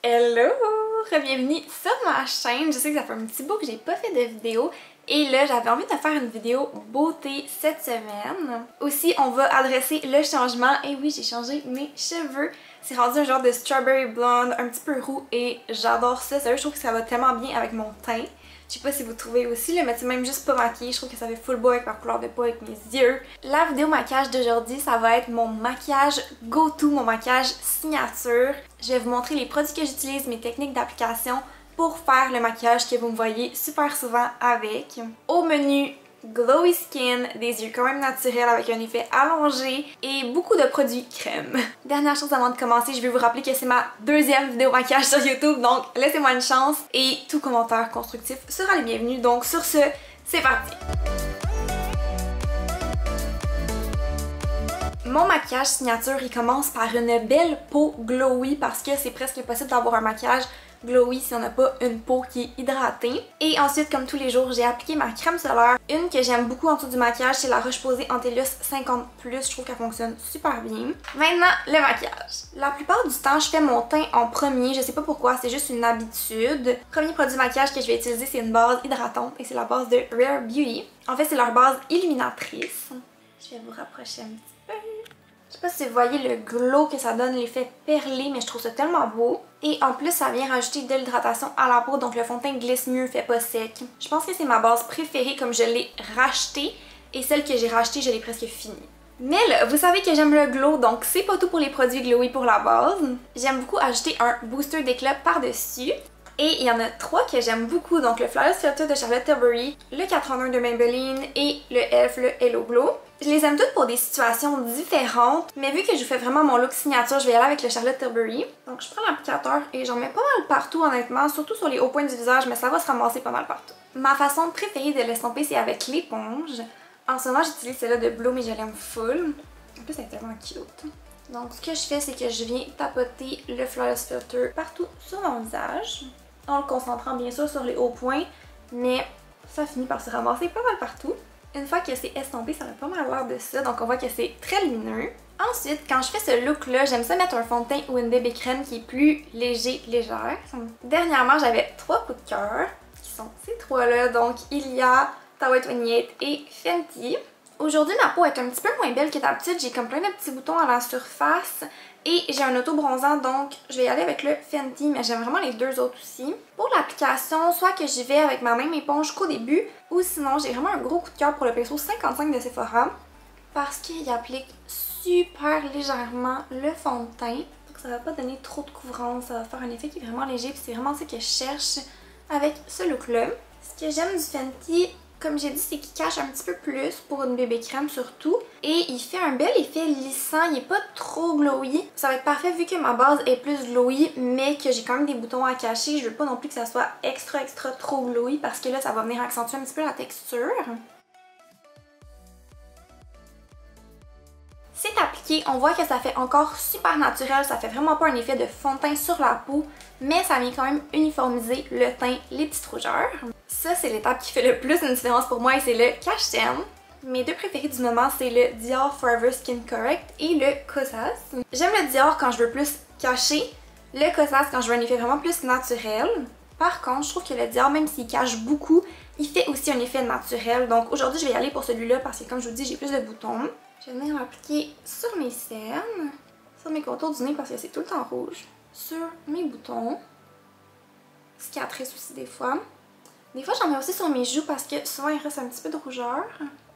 Hello! Bienvenue sur ma chaîne. Je sais que ça fait un petit bout que j'ai pas fait de vidéo et là j'avais envie de faire une vidéo beauté cette semaine. Aussi on va adresser le changement et oui j'ai changé mes cheveux. C'est rendu un genre de strawberry blonde, un petit peu roux et j'adore ça. Sérieux, je trouve que ça va tellement bien avec mon teint. Je sais pas si vous trouvez aussi, là, mais c'est même juste pas maquillée, je trouve que ça fait full beau avec ma couleur de peau, avec mes yeux. La vidéo maquillage d'aujourd'hui, ça va être mon maquillage go-to, mon maquillage signature. Je vais vous montrer les produits que j'utilise, mes techniques d'application pour faire le maquillage que vous me voyez super souvent avec. Au menu, glowy skin, des yeux quand même naturels avec un effet allongé et beaucoup de produits crème. Dernière chose avant de commencer, je vais vous rappeler que c'est ma deuxième vidéo maquillage sur YouTube, donc laissez-moi une chance et tout commentaire constructif sera les bienvenus. Donc sur ce, c'est parti! Mon maquillage signature, il commence par une belle peau glowy parce que c'est presque impossible d'avoir un maquillage glowy si on n'a pas une peau qui est hydratée. Et ensuite, comme tous les jours, j'ai appliqué ma crème solaire. Une que j'aime beaucoup en dessous du maquillage, c'est la Roche-Posay Antelius 50+. Je trouve qu'elle fonctionne super bien. Maintenant, le maquillage. La plupart du temps, je fais mon teint en premier. Je sais pas pourquoi, c'est juste une habitude. Premier produit maquillage que je vais utiliser, c'est une base hydratante et c'est la base de Rare Beauty. En fait, c'est leur base illuminatrice. Je vais vous rapprocher un petit peu. Je sais pas si vous voyez le glow que ça donne, l'effet perlé, mais je trouve ça tellement beau. Et en plus, ça vient rajouter de l'hydratation à la peau, donc le fond de teint glisse mieux, fait pas sec. Je pense que c'est ma base préférée comme je l'ai rachetée. Et celle que j'ai rachetée, je l'ai presque finie. Mais là, vous savez que j'aime le glow, donc c'est pas tout pour les produits glowy pour la base. J'aime beaucoup ajouter un booster d'éclat par-dessus. Et il y en a trois que j'aime beaucoup, donc le Flawless Filter de Charlotte Tilbury, le 4 en 1 de Maybelline et le e.l.f. le Hello Glow. Je les aime toutes pour des situations différentes, mais vu que je vous fais vraiment mon look signature, je vais y aller avec le Charlotte Tilbury. Donc je prends l'applicateur et j'en mets pas mal partout honnêtement, surtout sur les hauts points du visage, mais ça va se ramasser pas mal partout. Ma façon préférée de l'estomper, c'est avec l'éponge. En ce moment, j'utilise celle-là de Blow, mais je l'aime full. En plus, elle est tellement cute. Donc ce que je fais, c'est que je viens tapoter le Flawless Filter partout sur mon visage, en le concentrant bien sûr sur les hauts points, mais ça finit par se ramasser pas mal partout. Une fois que c'est estompé, ça a pas mal l'air de ça, donc on voit que c'est très lumineux. Ensuite, quand je fais ce look-là, j'aime ça mettre un fond de teint ou une bébé crème qui est plus légère. Dernièrement, j'avais 3 coups de cœur, qui sont ces trois-là, donc il y a Tower 28 et Fenty. Aujourd'hui, ma peau est un petit peu moins belle que d'habitude, j'ai comme plein de petits boutons à la surface et j'ai un auto-bronzant, donc je vais y aller avec le Fenty, mais j'aime vraiment les deux autres aussi. Pour l'application, soit que j'y vais avec ma même éponge qu'au début, ou sinon j'ai vraiment un gros coup de cœur pour le pinceau 55 de Sephora, parce qu'il applique super légèrement le fond de teint, donc ça va pas donner trop de couvrance, ça va faire un effet qui est vraiment léger, puis c'est vraiment ce que je cherche avec ce look-là. Ce que j'aime du Fenty, comme j'ai dit, c'est qu'il cache un petit peu plus pour une bébé crème surtout. Et il fait un bel effet lissant, il est pas trop glowy. Ça va être parfait vu que ma base est plus glowy, mais que j'ai quand même des boutons à cacher. Je veux pas non plus que ça soit extra trop glowy parce que là, ça va venir accentuer un petit peu la texture. C'est appliqué, on voit que ça fait encore super naturel, ça fait vraiment pas un effet de fond de teint sur la peau, mais ça vient quand même uniformiser le teint, les petites rougeurs. Ça, c'est l'étape qui fait le plus une différence pour moi et c'est le cache-cerne. Mes deux préférés du moment, c'est le Dior Forever Skin Correct et le Kosas. J'aime le Dior quand je veux plus cacher, le Kosas quand je veux un effet vraiment plus naturel. Par contre, je trouve que le Dior, même s'il cache beaucoup, il fait aussi un effet naturel. Donc aujourd'hui, je vais y aller pour celui-là parce que comme je vous dis, j'ai plus de boutons. Je vais venir l'appliquer sur mes cernes, sur mes contours du nez parce que c'est tout le temps rouge, sur mes boutons, cicatrices aussi des fois. Des fois j'en mets aussi sur mes joues parce que souvent il reste un petit peu de rougeur.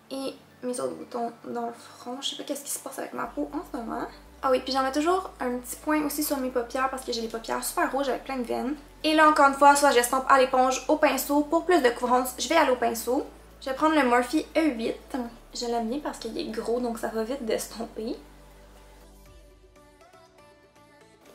Et mes autres boutons dans le front, je sais pas qu'est-ce qui se passe avec ma peau en ce moment. Ah oui, puis j'en mets toujours un petit point aussi sur mes paupières parce que j'ai les paupières super rouges avec plein de veines. Et là encore une fois, soit j'estompe à l'éponge, au pinceau, pour plus de couvrance, je vais aller au pinceau. Je vais prendre le Morphe E8. Je l'aime bien parce qu'il est gros, donc ça va vite d'estomper.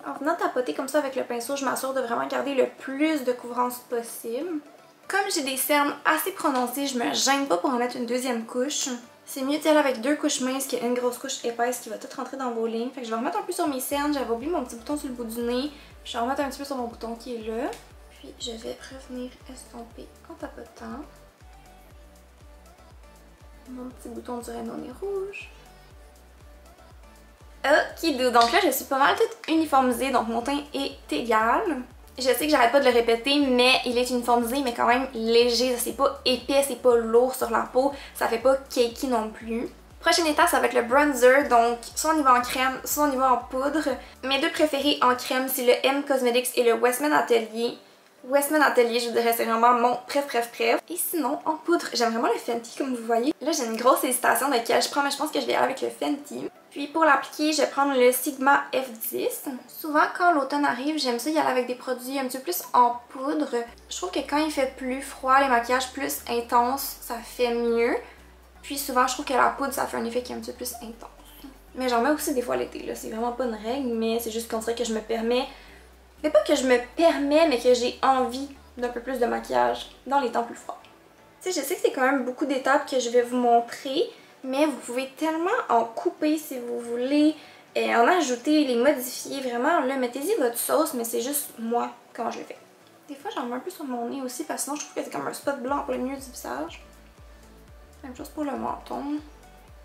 En venant tapoter comme ça avec le pinceau, je m'assure de vraiment garder le plus de couvrance possible. Comme j'ai des cernes assez prononcées, je me gêne pas pour en mettre une deuxième couche. C'est mieux d'y aller avec 2 couches minces qu'une grosse couche épaisse qui va tout rentrer dans vos lignes. Fait que je vais remettre un peu sur mes cernes, j'avais oublié mon petit bouton sur le bout du nez. Je vais remettre un petit peu sur mon bouton qui est là. Puis je vais revenir estomper en tapotant. Mon petit bouton du Reno nez rouge. Okidou, donc là je suis pas mal toute uniformisée, donc mon teint est égal. Je sais que j'arrête pas de le répéter, mais il est uniformisé, mais quand même léger. C'est pas épais, c'est pas lourd sur la peau, ça fait pas cakey non plus. Prochaine étape, ça va être le bronzer, donc soit on y va en crème, soit on y va en poudre. Mes deux préférés en crème, c'est le M Cosmetics et le Westman Atelier. Westman Atelier, je vous dirais, c'est vraiment mon préf. Et sinon, en poudre, j'aime vraiment le Fenty, comme vous voyez. Là, j'ai une grosse hésitation de quel je prends, mais je pense que je vais aller avec le Fenty. Puis pour l'appliquer, je vais prendre le Sigma F10. Souvent, quand l'automne arrive, j'aime ça y aller avec des produits un petit peu plus en poudre. Je trouve que quand il fait plus froid, les maquillages plus intenses, ça fait mieux. Puis souvent, je trouve que la poudre, ça fait un effet qui est un petit peu plus intense. Mais j'en mets aussi des fois l'été, là. C'est vraiment pas une règle, mais c'est juste qu'on dirait que je me permets... C'est pas que je me permets, mais que j'ai envie d'un peu plus de maquillage dans les temps plus froids. Tu sais, je sais que c'est quand même beaucoup d'étapes que je vais vous montrer, mais vous pouvez tellement en couper si vous voulez, en ajouter, les modifier, vraiment, là, mettez-y votre sauce, mais c'est juste moi, comment je le fais. Des fois, j'en mets un peu sur mon nez aussi, parce que sinon, je trouve que c'est comme un spot blanc en plein milieu du visage. Même chose pour le menton.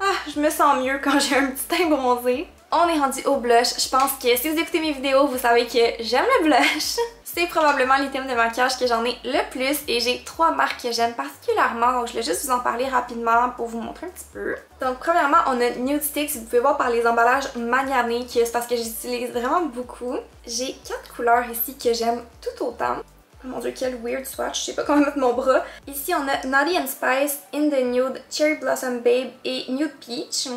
Ah, je me sens mieux quand j'ai un petit teint bronzé. On est rendu au blush. Je pense que si vous écoutez mes vidéos, vous savez que j'aime le blush. C'est probablement l'item de maquillage que j'en ai le plus et j'ai 3 marques que j'aime particulièrement. Donc je vais juste vous en parler rapidement pour vous montrer un petit peu. Donc premièrement, on a Nude Sticks. Vous pouvez voir par les emballages Manianique, c'est parce que j'utilise vraiment beaucoup. J'ai 4 couleurs ici que j'aime tout autant. Oh mon dieu, quel weird swatch, je sais pas comment mettre mon bras. Ici, on a Naughty and Spice, In the Nude, Cherry Blossom Babe et Nude Peach,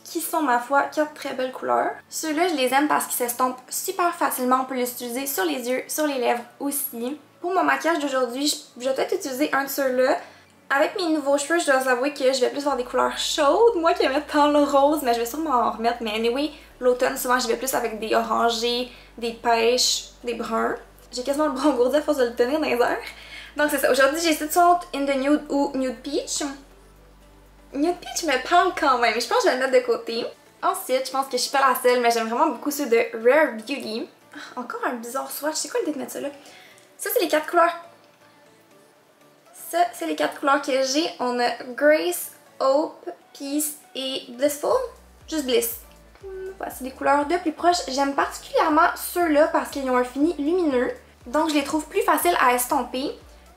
qui sont, ma foi, 4 très belles couleurs. Ceux-là, je les aime parce qu'ils s'estompent super facilement. On peut les utiliser sur les yeux, sur les lèvres aussi. Pour mon maquillage d'aujourd'hui, je vais peut-être utiliser un de ceux-là. Avec mes nouveaux cheveux, je dois avouer que je vais plus avoir des couleurs chaudes. Moi qui aime tant le rose, mais je vais sûrement en remettre. Mais anyway, l'automne, souvent, je vais plus avec des orangés, des pêches, des bruns. J'ai quasiment le bras engourdi à force de le tenir dans les airs. Donc c'est ça. Aujourd'hui, j'ai cette sorte In the Nude ou Nude Peach. Nude Peach me parle quand même. Je pense que je vais le mettre de côté. Ensuite, je pense que je suis pas la seule, mais j'aime vraiment beaucoup ceux de Rare Beauty. Ah, encore un bizarre swatch. C'est quoi l'idée de mettre ça là? Ça, c'est les 4 couleurs. Ça, c'est les 4 couleurs que j'ai. On a Grace, Hope, Peace et Blissful. Juste Bliss. C'est des couleurs de plus proche. J'aime particulièrement ceux-là parce qu'ils ont un fini lumineux. Donc je les trouve plus faciles à estomper.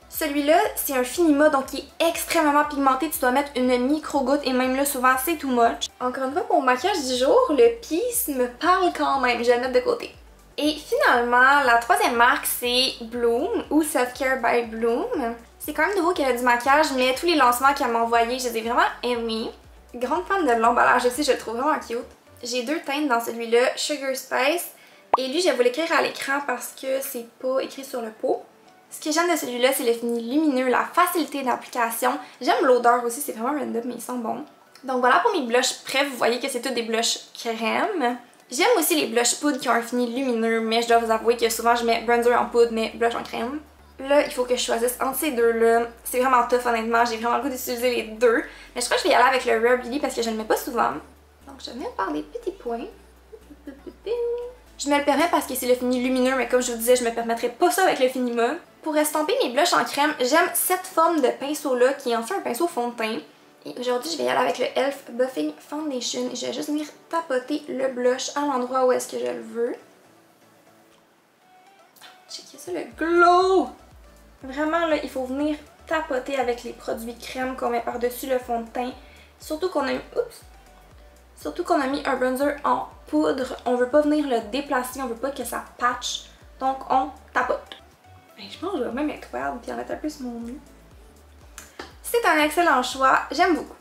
Celui-là, c'est un finima, donc il est extrêmement pigmenté. Tu dois mettre une micro-goutte et même là, souvent, c'est too much. Encore une fois, pour mon maquillage du jour, le Peace me parle quand même. Je vais le mettre de côté. Et finalement, la troisième marque, c'est Bloom ou Self Care by Bloom. C'est quand même nouveau qu'elle a du maquillage, mais tous les lancements qu'elle m'a envoyés, je les ai vraiment aimés. Grande fan de l'emballage aussi, je le trouve vraiment cute. J'ai 2 teintes dans celui-là, Sugar Spice. Et lui, je vais vous l'écrire à l'écran parce que c'est pas écrit sur le pot. Ce que j'aime de celui-là, c'est le fini lumineux, la facilité d'application. J'aime l'odeur aussi, c'est vraiment random, mais ils sont bons. Donc voilà pour mes blushs prêts, vous voyez que c'est tous des blushs crème. J'aime aussi les blushs poudre qui ont un fini lumineux, mais je dois vous avouer que souvent je mets bronzer en poudre, mais blush en crème. Là, il faut que je choisisse entre ces deux-là. C'est vraiment tough, honnêtement. J'ai vraiment le goût d'utiliser les deux. Mais je crois que je vais y aller avec le Rare Beauty parce que je ne le mets pas souvent. Donc je viens par les petits points. Je me le permets parce que c'est le fini lumineux, mais comme je vous disais, je me permettrais pas ça avec le Finima. Pour estomper mes blushs en crème, j'aime cette forme de pinceau-là qui est en fait un pinceau fond de teint. Et aujourd'hui, je vais y aller avec le e.l.f. Buffing Foundation. Je vais juste venir tapoter le blush à l'endroit où est-ce que je le veux. Checkez ça, le glow! Vraiment, là, il faut venir tapoter avec les produits crème qu'on met par-dessus le fond de teint. Surtout qu'on a mis... Oups! Surtout qu'on a mis un bronzer en poudre. On veut pas venir le déplacer, on veut pas que ça patch. Donc, on tapote. Je pense que je vais même être wild puis en mettre un peu sur mon nez. C'est un excellent choix, j'aime beaucoup.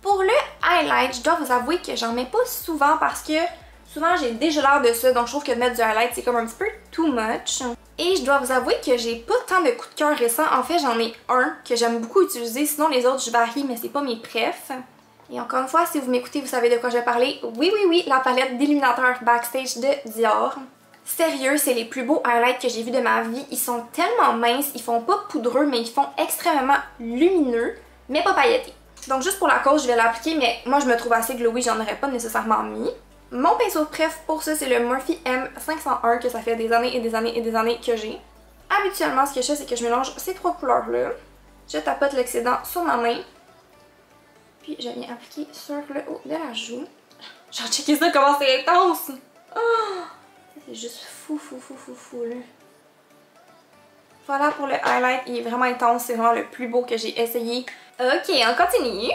Pour le highlight, je dois vous avouer que j'en mets pas souvent parce que souvent j'ai déjà l'air de ça, donc je trouve que mettre du highlight c'est comme un petit peu too much. Et je dois vous avouer que j'ai pas tant de coups de cœur récents. En fait, j'en ai un que j'aime beaucoup utiliser, sinon les autres je varie, mais c'est pas mes préfs. Et encore une fois, si vous m'écoutez, vous savez de quoi je vais parler. Oui, la palette d'illuminateur Backstage de Dior. Sérieux, c'est les plus beaux highlights que j'ai vus de ma vie. Ils sont tellement minces, ils font pas poudreux, mais ils font extrêmement lumineux, mais pas pailletés. Donc juste pour la cause, je vais l'appliquer, mais moi je me trouve assez glowy, j'en aurais pas nécessairement mis. Mon pinceau préf pour ça, c'est le Morphe M501, que ça fait des années et des années et des années que j'ai. Habituellement, ce que je fais, c'est que je mélange ces 3 couleurs-là. Je tapote l'excédent sur ma main. Puis je viens appliquer sur le haut de la joue. Genre, checker ça, comment c'est intense! Oh, c'est juste fou, là. Voilà pour le highlight, il est vraiment intense, c'est vraiment le plus beau que j'ai essayé. Ok, on continue.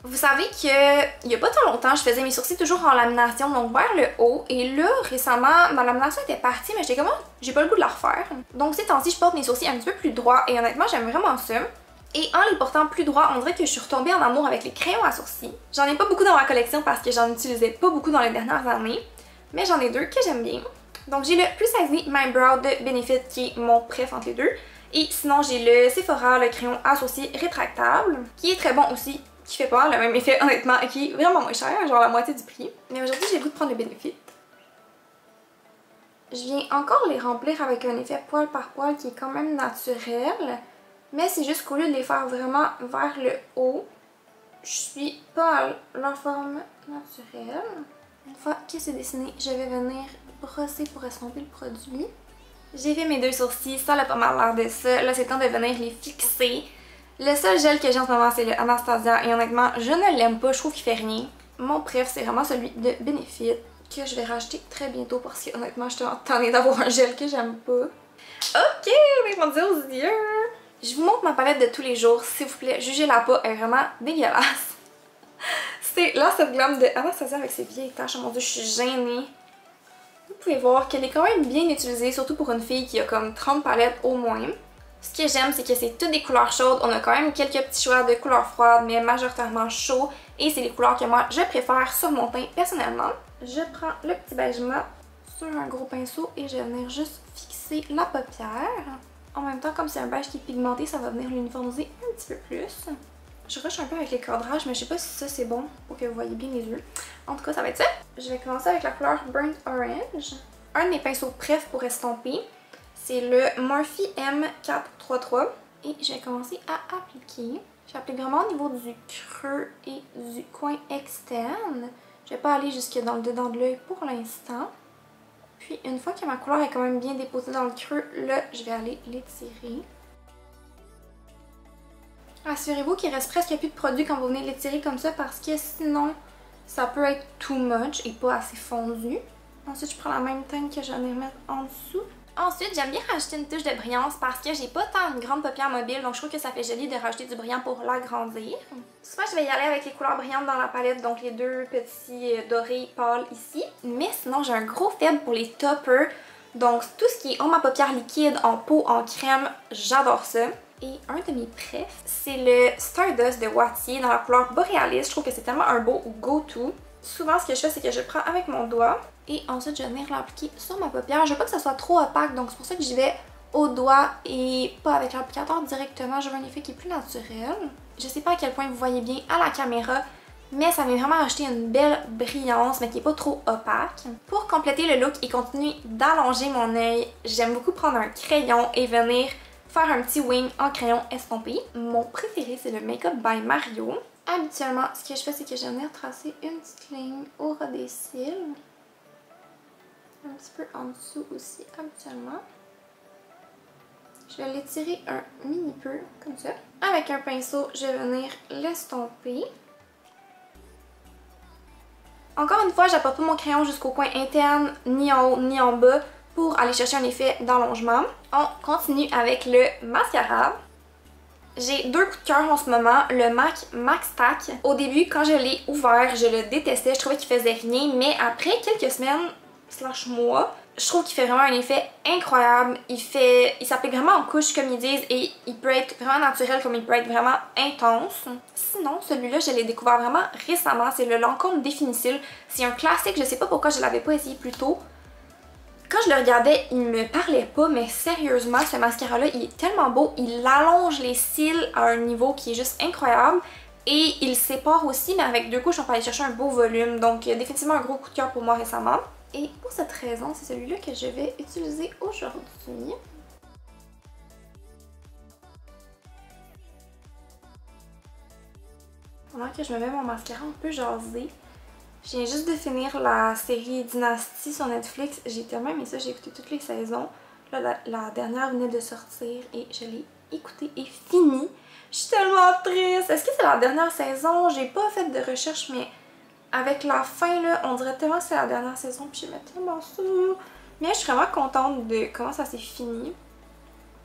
Vous savez qu'il y a pas tant longtemps, je faisais mes sourcils toujours en lamination, donc vers le haut. Et là, récemment, ma lamination était partie, mais j'étais comme, j'ai pas le goût de la refaire. Donc ces temps-ci, je porte mes sourcils un petit peu plus droits et honnêtement, j'aime vraiment ça. Et en les portant plus droits, on dirait que je suis retombée en amour avec les crayons à sourcils. J'en ai pas beaucoup dans ma collection parce que j'en utilisais pas beaucoup dans les dernières années, mais j'en ai deux que j'aime bien. Donc j'ai le Plus Size Me My Brow de Benefit qui est mon préf entre les deux. Et sinon j'ai le Sephora, le crayon à sourcils rétractable, qui est très bon aussi, qui fait pas le même effet honnêtement, et qui est vraiment moins cher, genre la moitié du prix. Mais aujourd'hui j'ai le goût de prendre le Benefit. Je viens encore les remplir avec un effet poil par poil qui est quand même naturel. Mais c'est juste qu'au lieu de les faire vraiment vers le haut, je suis pas à leur forme naturelle. Une fois que c'est dessiné, je vais venir brosser pour estomper le produit. J'ai fait mes deux sourcils, ça a pas mal l'air de ça. Là, c'est le temps de venir les fixer. Le seul gel que j'ai en ce moment, c'est le Anastasia. Et honnêtement, je ne l'aime pas, je trouve qu'il fait rien. Mon préf, c'est vraiment celui de Benefit, que je vais racheter très bientôt parce que honnêtement, je suis tentée d'avoir un gel que j'aime pas. Ok, on est rendu aux yeux. Je vous montre ma palette de tous les jours, s'il vous plaît. Jugez-la pas, elle est vraiment dégueulasse. C'est l'Asset Glam de Anastasia avec ses vieilles taches. Oh mon dieu, je suis gênée. Vous pouvez voir qu'elle est quand même bien utilisée, surtout pour une fille qui a comme 30 palettes au moins. Ce que j'aime, c'est que c'est toutes des couleurs chaudes. On a quand même quelques petits choix de couleurs froides, mais majoritairement chauds. Et c'est les couleurs que moi, je préfère sur mon teint personnellement. Je prends le petit beige mat sur un gros pinceau et je vais venir juste fixer la paupière. En même temps, comme c'est un beige qui est pigmenté, ça va venir l'uniformiser un petit peu plus. Je rush un peu avec les cadrages, mais je sais pas si ça c'est bon pour que vous voyez bien les yeux. En tout cas, ça va être ça. Je vais commencer avec la couleur Burnt Orange. Un de mes pinceaux préf pour estomper, c'est le Morphe M433. Et je vais commencer à appliquer. J'applique vraiment au niveau du creux et du coin externe. Je vais pas aller jusque dans le dedans de l'œil pour l'instant. Puis une fois que ma couleur est quand même bien déposée dans le creux, là, je vais aller l'étirer. Assurez-vous qu'il reste presque plus de produit quand vous venez l'étirer comme ça parce que sinon, ça peut être too much et pas assez fondu. Ensuite, je prends la même teinte que je viens de mettre en dessous. Ensuite, j'aime bien rajouter une touche de brillance parce que j'ai pas tant une grande paupière mobile, donc je trouve que ça fait joli de rajouter du brillant pour l'agrandir. Soit je vais y aller avec les couleurs brillantes dans la palette, donc les deux petits dorés pâles ici. Mais sinon, j'ai un gros faible pour les toppers, donc tout ce qui est en ma paupière liquide, en peau, en crème, j'adore ça. Et un de mes préfs, c'est le Stardust de Wattier dans la couleur Borealis. Je trouve que c'est tellement un beau go-to. Souvent, ce que je fais, c'est que je le prends avec mon doigt et ensuite je vais venir l'appliquer sur ma paupière. Je veux pas que ça soit trop opaque, donc c'est pour ça que j'y vais au doigt et pas avec l'applicateur directement. Je veux un effet qui est plus naturel. Je sais pas à quel point vous voyez bien à la caméra, mais ça m'a vraiment ajouté une belle brillance, mais qui est pas trop opaque. Pour compléter le look et continuer d'allonger mon œil, j'aime beaucoup prendre un crayon et venir faire un petit wing en crayon estompé. Mon préféré, c'est le Make Up by Mario. Habituellement, ce que je fais, c'est que je vais venir tracer une petite ligne au ras des cils. Un petit peu en dessous aussi, habituellement. Je vais l'étirer un mini peu, comme ça. Avec un pinceau, je vais venir l'estomper. Encore une fois, j'apporte pas mon crayon jusqu'au coin interne, ni en haut, ni en bas, pour aller chercher un effet d'allongement. On continue avec le mascara. J'ai deux coups de cœur en ce moment, le MAC Max Tack. Au début, quand je l'ai ouvert, je le détestais, je trouvais qu'il faisait rien, mais après quelques semaines, / mois, je trouve qu'il fait vraiment un effet incroyable. Il s'applique vraiment en couche comme ils disent et il peut être vraiment naturel comme il peut être vraiment intense. Sinon, celui-là, je l'ai découvert vraiment récemment, c'est le Lancôme Définicile. C'est un classique, je sais pas pourquoi je l'avais pas essayé plus tôt. Quand je le regardais, il me parlait pas, mais sérieusement, ce mascara-là, il est tellement beau. Il allonge les cils à un niveau qui est juste incroyable. Et il sépare aussi, mais avec deux couches, on peut aller chercher un beau volume. Donc, définitivement un gros coup de cœur pour moi récemment. Et pour cette raison, c'est celui-là que je vais utiliser aujourd'hui. Pendant que je me mets mon mascara, on peut jaser. Je viens juste de finir la série Dynasty sur Netflix. J'ai tellement aimé ça, j'ai écouté toutes les saisons. Là, la dernière venait de sortir et je l'ai écoutée et finie. Je suis tellement triste. Est-ce que c'est la dernière saison? J'ai pas fait de recherche, mais avec la fin là, on dirait tellement que c'est la dernière saison puis j'aimais tellement ça. Mais je suis vraiment contente de comment ça s'est fini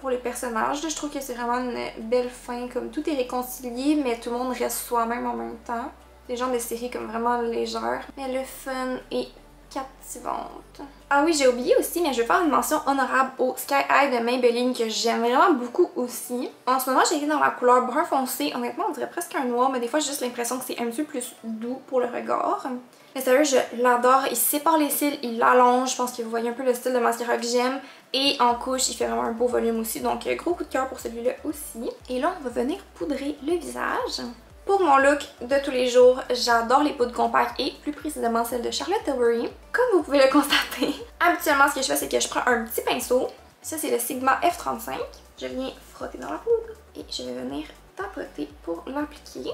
pour les personnages. Je trouve que c'est vraiment une belle fin, comme tout est réconcilié mais tout le monde reste soi-même en même temps. C'est le genre de série comme vraiment légère mais le fun est captivante. Ah oui, j'ai oublié aussi, mais je vais faire une mention honorable au Sky High de Maybelline que j'aime vraiment beaucoup aussi. En ce moment, j'ai été dans la couleur brun foncé. Honnêtement, on dirait presque un noir, mais des fois, j'ai juste l'impression que c'est un petit peu plus doux pour le regard. Mais sérieux, je l'adore. Il sépare les cils, il l'allonge. Je pense que vous voyez un peu le style de mascara que j'aime. Et en couche, il fait vraiment un beau volume aussi. Donc, gros coup de cœur pour celui-là aussi. Et là, on va venir poudrer le visage. Pour mon look de tous les jours, j'adore les poudres compactes et plus précisément celle de Charlotte Tilbury. Comme vous pouvez le constater, habituellement ce que je fais c'est que je prends un petit pinceau. Ça c'est le Sigma F35. Je viens frotter dans la poudre et je vais venir tapoter pour l'appliquer.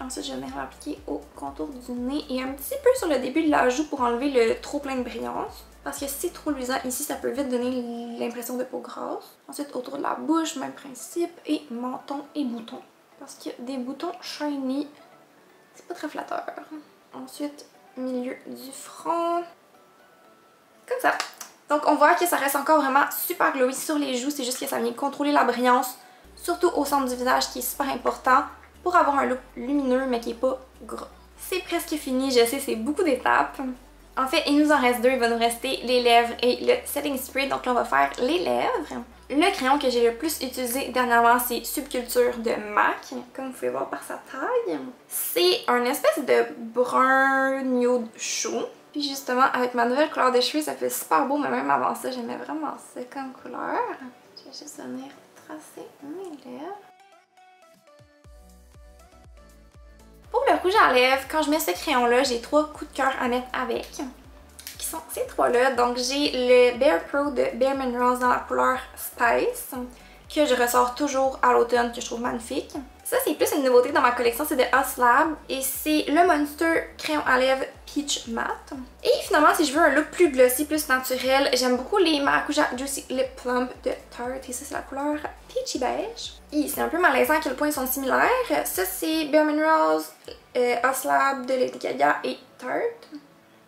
Ensuite je vais venir l'appliquer au contour du nez et un petit peu sur le début de la joue pour enlever le trop plein de brillance. Parce que si c'est trop luisant ici, ça peut vite donner l'impression de peau grasse. Ensuite, autour de la bouche, même principe. Et menton et boutons. Parce que des boutons shiny, c'est pas très flatteur. Ensuite, milieu du front. Comme ça. Donc, on voit que ça reste encore vraiment super glowy sur les joues. C'est juste que ça vient contrôler la brillance. Surtout au centre du visage, qui est super important. Pour avoir un look lumineux, mais qui est pas gras. C'est presque fini. Je sais, c'est beaucoup d'étapes. En fait, il nous en reste deux. Il va nous rester les lèvres et le setting spray. Donc là, on va faire les lèvres. Le crayon que j'ai le plus utilisé dernièrement, c'est Subculture de MAC, comme vous pouvez voir par sa taille. C'est un espèce de brun nude chaud. Puis justement, avec ma nouvelle couleur de cheveux, ça fait super beau, mais même avant ça, j'aimais vraiment ça comme couleur. Je vais juste venir tracer mes lèvres. Pour le rouge à lèvres, quand je mets ce crayon-là, j'ai 3 coups de cœur à mettre avec. Qui sont ces 3-là. Donc j'ai le Bare Pro de Bare Minerals dans la couleur Spice, que je ressors toujours à l'automne, que je trouve magnifique. Ça, c'est plus une nouveauté dans ma collection, c'est de Haslab. Et c'est le Monster crayon à lèvres Peach Matte. Et finalement, si je veux un look plus glossy, plus naturel, j'aime beaucoup les Maracuja Juicy Lip Plump de Tarte. Et ça, c'est la couleur Peachy Beige. Et c'est un peu malaisant à quel point ils sont similaires. Ça, c'est Bare Minerals, Haslab de Lady Gaga et Tarte.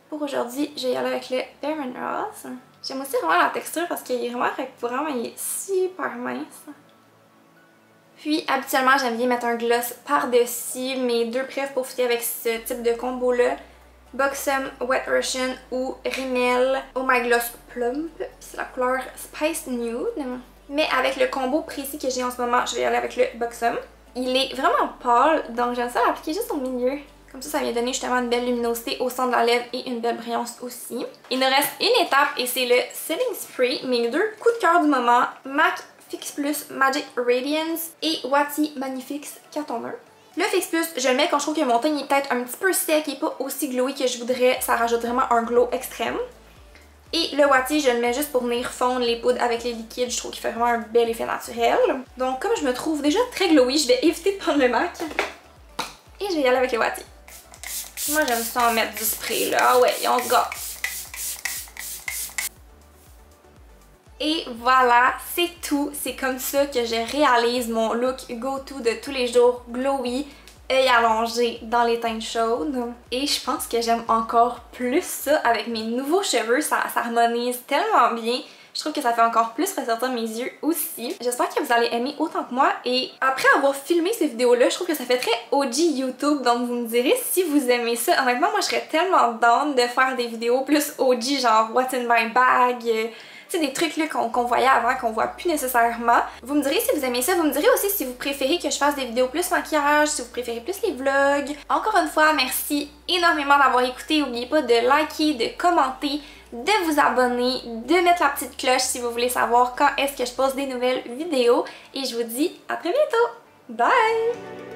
Pour aujourd'hui, je vais y aller avec le Bare Minerals. J'aime aussi vraiment la texture parce qu'il est vraiment il est super mince. Puis habituellement, j'aime bien mettre un gloss par-dessus. Mes deux préfs pour fitter avec ce type de combo-là, Buxom Wet Russian ou Rimmel Oh My Gloss Plump. C'est la couleur Spice Nude. Mais avec le combo précis que j'ai en ce moment, je vais y aller avec le Buxom. Il est vraiment pâle, donc j'aime ça l'appliquer juste au milieu. Comme ça vient donner justement une belle luminosité au centre de la lèvre et une belle brillance aussi. Il nous reste une étape et c'est le Setting Spray. Mes deux coups de cœur du moment, MAC Fix Plus Magic Radiance et Watty Magnifique Cat-Toner. Le Fix Plus, je le mets quand je trouve que mon teint est peut-être un petit peu sec et pas aussi glowy que je voudrais. Ça rajoute vraiment un glow extrême. Et le Watty, je le mets juste pour venir fondre les poudres avec les liquides. Je trouve qu'il fait vraiment un bel effet naturel. Donc comme je me trouve déjà très glowy, je vais éviter de prendre le MAC. Et je vais y aller avec le Watty. Moi j'aime ça en mettre du spray là. Ah ouais, on se gâte. Et voilà, c'est tout. C'est comme ça que je réalise mon look go-to de tous les jours, glowy, œil allongé dans les teintes chaudes. Et je pense que j'aime encore plus ça avec mes nouveaux cheveux. Ça harmonise tellement bien. Je trouve que ça fait encore plus ressortir mes yeux aussi. J'espère que vous allez aimer autant que moi. Et après avoir filmé ces vidéos-là, je trouve que ça fait très OG YouTube. Donc vous me direz si vous aimez ça. Honnêtement, moi je serais tellement down de faire des vidéos plus OG, genre What's in my bag. Tu sais, des trucs là qu'on voyait avant, qu'on voit plus nécessairement. Vous me direz si vous aimez ça. Vous me direz aussi si vous préférez que je fasse des vidéos plus maquillage, si vous préférez plus les vlogs. Encore une fois, merci énormément d'avoir écouté. N'oubliez pas de liker, de commenter, de vous abonner, de mettre la petite cloche si vous voulez savoir quand est-ce que je poste des nouvelles vidéos. Et je vous dis à très bientôt. Bye!